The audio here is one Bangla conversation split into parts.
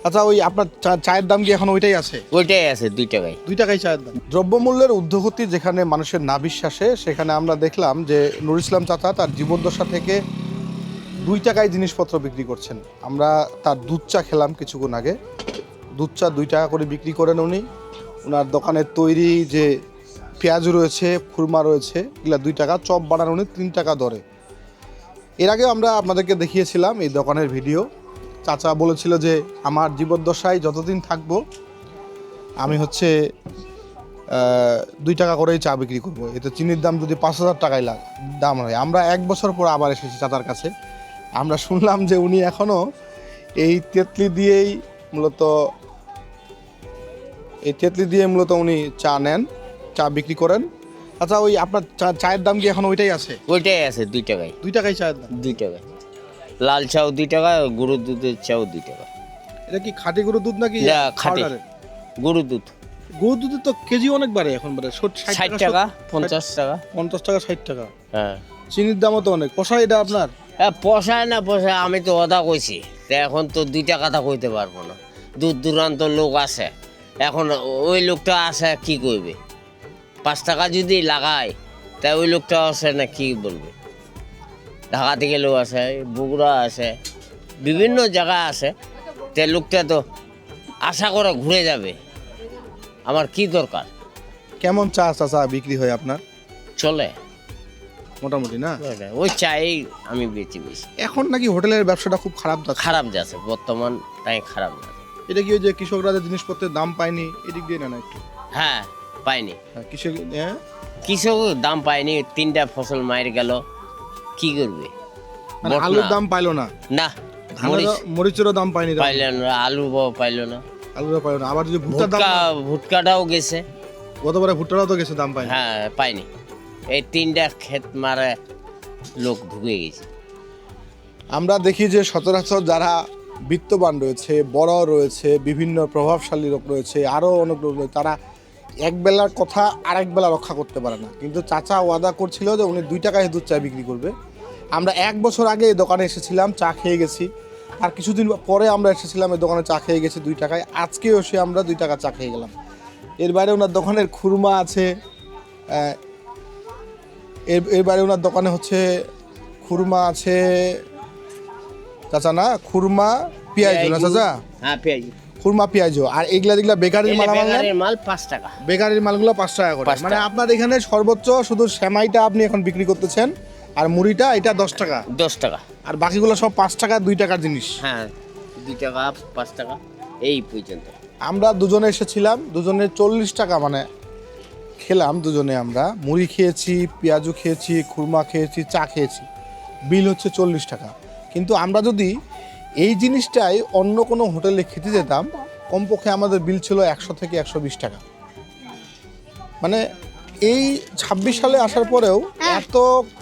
আচ্ছা, ওই আপনার চায়ের দাম কি এখন ওইটাই আছে? ওইটাই আছে 2 টাকায়। 2 টাকাই চায়ের দাম। দ্রব্যমূল্যের ঊর্ধ্বগতি যেখানে মানুষের না বিশ্বাসে, সেখানে আমরা দেখলাম যে নুর ইসলাম চাচা তার জীবদ্দশা থেকে 2 টাকায় জিনিসপত্র বিক্রি করছেন। আমরা তার দুধ চা খেলাম কিছুক্ষণ আগে। দুধ চা 2 টাকা করে বিক্রি করেন উনি। ওনার দোকানের তৈরি যে পেঁয়াজ রয়েছে, খুরমা রয়েছে, এগুলা 2 টাকা। চপ বানান উনি 3 টাকা দরে। এর আগে আমরা আপনাদেরকে দেখিয়েছিলাম এই দোকানের ভিডিও। চাচা বলেছিল যে আমার জীবদ্দশায় যতদিন থাকবো আমি হচ্ছে 2 টাকা করেই চা বিক্রি করবো। এতে চিনির দাম যদি 5,000 টাকায় দাম হয়। আমরা 1 বছর পর আবার এসেছি চাচার কাছে। আমরা শুনলাম যে উনি এখনও এই তেঁতলি দিয়েই মূলত উনি চা নেন, চা বিক্রি করেন। আচ্ছা, ওই আপনার চায়ের দাম কি এখন ওইটাই আছে? ওইটাই আছে 2 টাকায়। 2 টাকাই চায়ের দাম। 2 টাকা। লাল চাও 2 টাকা, গরুর দুধের চাও 2 টাকা। এটা কি খাঁটি গরুর দুধ নাকি না, খাঁটি পাউডারের? গরুর দুধ। গরুর দুধের তো কেজি অনেক বাড়ে, এখন বাড়ে 60 টাকা, 50 টাকা। 50 টাকা, 60 টাকা। হ্যাঁ, চিনির দামও তো অনেক। পোষায় এটা আপনার? পোষায় না পোষায়, আমি তো অদা কইছি। তা এখন তো 2 টাকাটা কইতে পারবো না। দূর দূরান্ত লোক আসে, এখন ওই লোকটা আসে কি করবে? 5 টাকা যদি লাগায় তাই ওই লোকটা আসে না কি বলবে? ঢাকা থেকে লোক আসে, বগুড়া আসে, বিভিন্ন জায়গা আসে। তে লোকটা তো আশা করে ঘুরে যাবে। আমার কি দরকার? কেমন চা চাচা বিক্রি হয় আপনার? চলে মোটামুটি না? ওই চাই আমি বেশি বেশি। এখন নাকি হোটেলের ব্যবসাটা খুব খারাপ যাচ্ছে। খারাপ যাচ্ছে বর্তমান, তাই খারাপ যাচ্ছে। এটা কি ওই যে কৃষকরা যে জিনিসপত্রের দাম পায়নি, এদিক দিয়ে না একটু? হ্যাঁ, পাইনি। কৃষক কৃষক দাম পায়নি, 3টা ফসল মার গেল, কি করবে? মানে আলুর দাম পাইলো না, না, মরিচেরও দাম পায়নি, পাইল না, আলু পাইল না, আলুরও পাইলো না। আবার যদি ভুট্টার দাম, ভুট্টাটাও গেছে। গতবারে ভুট্টাটাও তো গেছে, দাম পায়নি। হ্যাঁ, পাইনি। এই 3টা ক্ষেত মারে লোক ঢুকে গেছে। আমরা দেখি যে সচরাচর যারা বিত্তবান রয়েছে, বড় রয়েছে, বিভিন্ন প্রভাবশালী লোক রয়েছে, আরও অনেক লোক রয়েছে, তারা এক বেলার কথা আরেক বেলা রক্ষা করতে পারে না। কিন্তু চাচা ওয়াদা করছিল যে উনি 2 টাকায় দুধ চা বিক্রি করবে। আমরা 1 বছর আগে এই দোকানে এসেছিলাম, চা খেয়ে গেছি। আর কিছুদিন পরে আমরা এসেছিলাম এই দোকানে, চা খেয়ে গেছি 2 টাকায়। আজকেও এসে আমরা 2 টাকা চা খেয়ে গেলাম। এর বাইরে ওনার দোকানের খুরমা আছে, এর বাইরে ওনার দোকানে হচ্ছে খুরমা আছে চাচা, না খুরমা পেঁয়াজু না চাচা? হ্যাঁ, পেঁয়াজ, খুরমা পেঁয়াজু। আর যেগুলা বেকারির মাল, মাল 5 টাকা। বেকারির মালগুলো 5 টাকা করে। মানে আপনার এখানে সর্বোচ্চ শুধু সেমাইটা আপনি এখন বিক্রি করতেছেন, আর মুড়িটা এটা 10 টাকা। 10 টাকা। আর বাকিগুলো সব 5 টাকা, 2 টাকার জিনিস। হ্যাঁ, 2 টাকা 5 টাকা এই পর্যন্ত। আমরা দুজনে এসেছিলাম, দুজনে 40 টাকা মানে খেলাম। দুজনে আমরা মুড়ি খেয়েছি, পেঁয়াজু খেয়েছি, খুরমা খেয়েছি, চা খেয়েছি। বিল হচ্ছে 40 টাকা। কিন্তু আমরা যদি এই জিনিসটাই অন্য কোনো হোটেলে খেতে যেতাম, কমপক্ষে আমাদের বিল ছিল 100 থেকে 120 টাকা। মানে এই 26 সালে আসার পরেও এত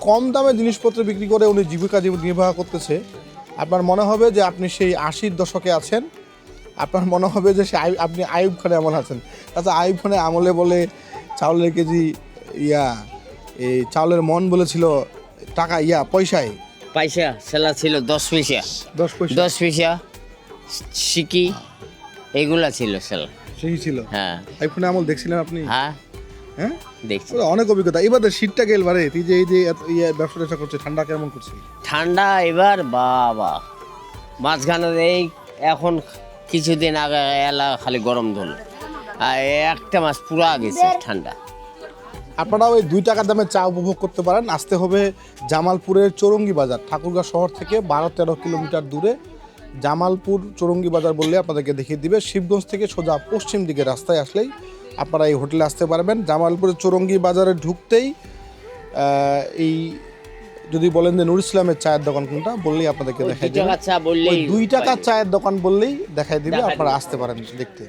কম দামে জিনিসপত্র বিক্রি করে উনি জীবিকা নির্বাহ করতেছে। আপনার মনে হবে যে আপনি সেই 80-র দশকে আছেন। আপনার মনে হবে যে আপনি আইয়ুব খানের আমলে আছেন। আচ্ছা, আইয়ুব খানের আমলে বলে চাউলের কেজি এই চাউলের মন বলেছিল টাকা পয়সায়, পয়সা সেলা ছিল 10 পয়সা, 10 পয়সা, 10 পয়সা সিকি, এগুলা ছিল সেলা। সেই ছিল। হ্যাঁ, আইয়ুব খানের আমল দেখছিলেন আপনি? হ্যাঁ, হ্যাঁ, দেখছি। অনেক অভিজ্ঞতা। এবারে শীতটা গেল বারে, তুই যে এই যে ব্যবসা করছে, ঠান্ডা কেমন করছে? ঠান্ডা এবার বাবা, মাঝখানে এই এখন কিছুদিন আগে এলা খালি গরম ধরল, আর 1 মাস পুরা গেছে ঠান্ডা। আপনারা ওই 2 টাকার দামে চা উপভোগ করতে পারেন। আসতে হবে জামালপুরের চৌরঙ্গি বাজার, ঠাকুরগাঁও শহর থেকে 12-13 কিলোমিটার দূরে। জামালপুর চৌরঙ্গি বাজার বললে আপনাদেরকে দেখিয়ে দিবে। শিবগঞ্জ থেকে সোজা পশ্চিম দিকে রাস্তায় আসলেই আপনারা এই হোটেলে আসতে পারবেন। জামালপুরের চৌরঙ্গি বাজারে ঢুকতেই এই যদি বলেন যে নুর ইসলামের চায়ের দোকান কোনটা, বললেই আপনাদেরকে দেখাই দিবে। 2 টাকা চা বললেই, 2 টাকার চায়ের দোকান বললেই দেখাই দিবে, আপনারা আসতে পারেন দেখতে।